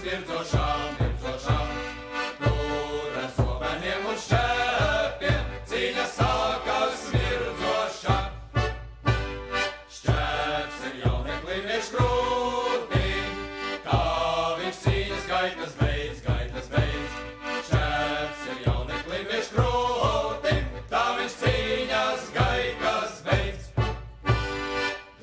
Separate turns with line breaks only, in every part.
mirdzošām, mirdzošām, tur ar zobeniem un šķēpiem cīņa sākas mirdzošā. Šķēps ir jauneklim iekš krūtīm, kā viņš cīņas gaitas beidz, gaitas beidz. Šķēps ir jauneklim iekš krūtīm, tā viņš cīņas gaitas beidz.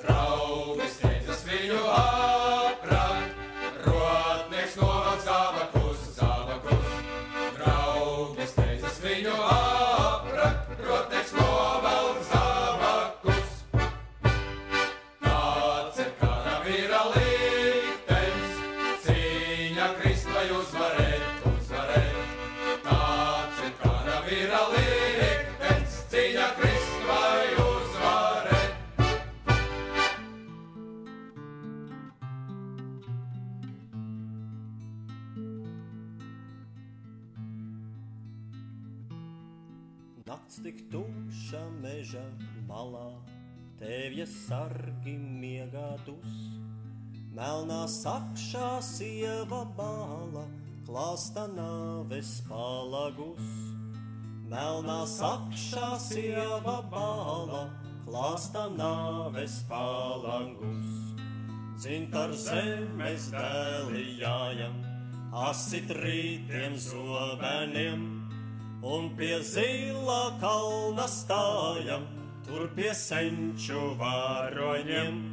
Draugi steidzas viņu aprakt, rotnieks novelk zābakus, zābakus. Draugi steidzas viņu aprakt, rotnieks novelk zābakus. Kāds ir karavīra liktenis, cīņa krist vai uzvarēt, uzvarēt. Kāds ir karavīra liktenis, cīņa krist vai uzvarēt.
Nakts tik tumša meža malā, tevja sargi miegā dus. Melnā sakšā sieva bāla, klāsta nāves palagus. Melnā sakšā sieva bāla, klāsta nāves palagus. Dzintar zemes dēli jājam, asit rītiem zobeniem, un pie zila kalna stājam, tur pie senču varoņiem.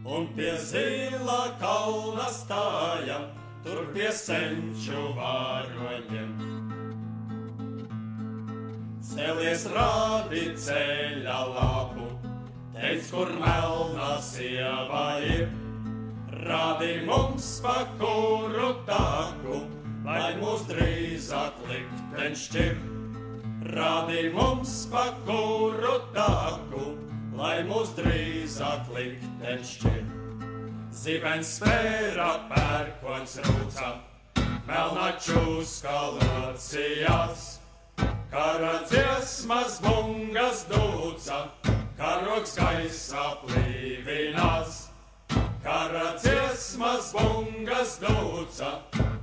Un pie zila kalna stājam, tur pie senču varoņiem. Celies rādi ceļa lapu, teic, kur melnā sieva ir. Rādi mums pa kuru taku, lai mūs drīzāk likteņš šķir. Rādi mums pa kuru taku, lai mūs drīzāk likteņš šķir. Zibens spēra pērkoņs rūca, melnā čūska locījās. Kara dziesmas bungas dūca, karogs gaisā plīvinās. Kara dziesmas bungas dūca,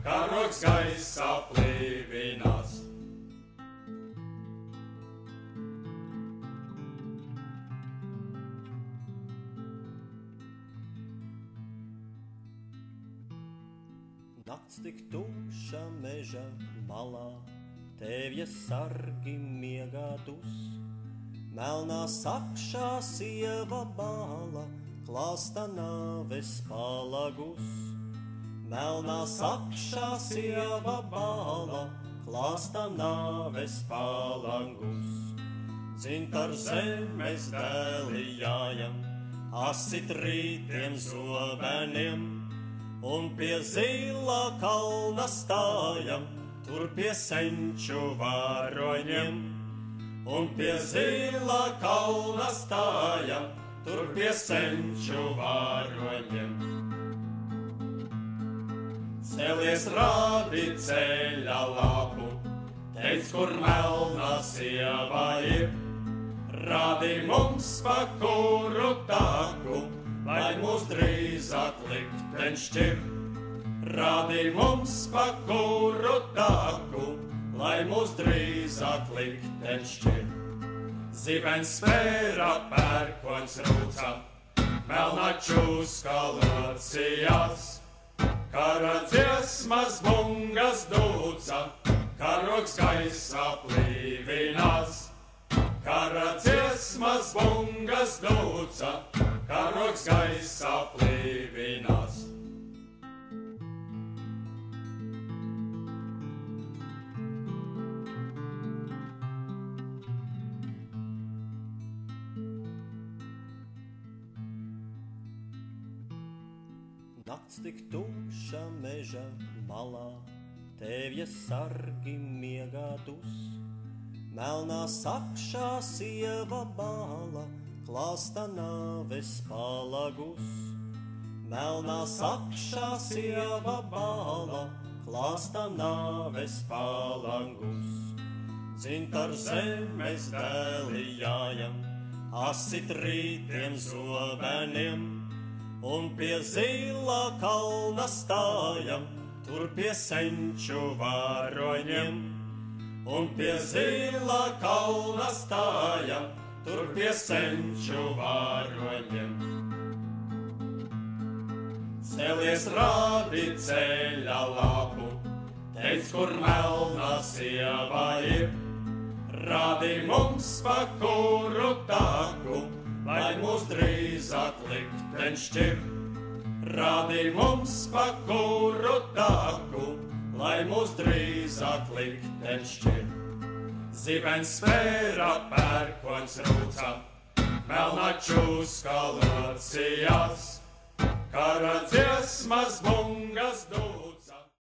karogs gaisā plīvinās. Nakts tik tumša meža malā, tevja sargi miegā dus. Melnā sakšā sieva bāla, klāsta nāves palagus. Melnā sakšā sieva bāla, klāsta nāves palagus. Dzintar zemes dēli jājam, asit rītiem zobeniem, un pie zila kalna stājam, tur pie senču varoņiem. Un pie zila kalna stājam, tur pie senču varoņiem. Celies rādi ceļa lapu, teic, kur melnā sieva ir. Rādi mums pa kuru taku, lai mūs drīzāk likteņš šķir. Rādi mums pa kuru taku, lai mūs drīzāk likteņš šķir. Zibens spēra pērkoņs rūca, melnā čūska locījās. Kara dziesmas bungas dūca, karogs gaisā plīvinās. Kara dziesmas bungas dūca, karogs gaisā plīvinās. Nakts tik tumša meža malā, tevja sargi miegā dus. Melnā sakšā sieva bāla, klāsta nāves palagus. Melnā sakšā sieva bāla, klāsta nāves palagus. Dzintar zemes dēli jājam, asit rītiem zobeniem, un pie zila kalna stājam, tur pie senču varoņiem, un pie zila kalna stājam, tur pie senču varoņiem. Celies rādi ceļa lapu, teic, kur melnā sieva ir, rādi mums pa kuru taku, lai mūs drīzāk likteņš šķir. Rādi mums pa kuru taku, lai mūs drīzāk likteņš šķir. Zibens sfēra pērkoņs rūca, melnā čūska locījās, kara dziesmas bungas dū.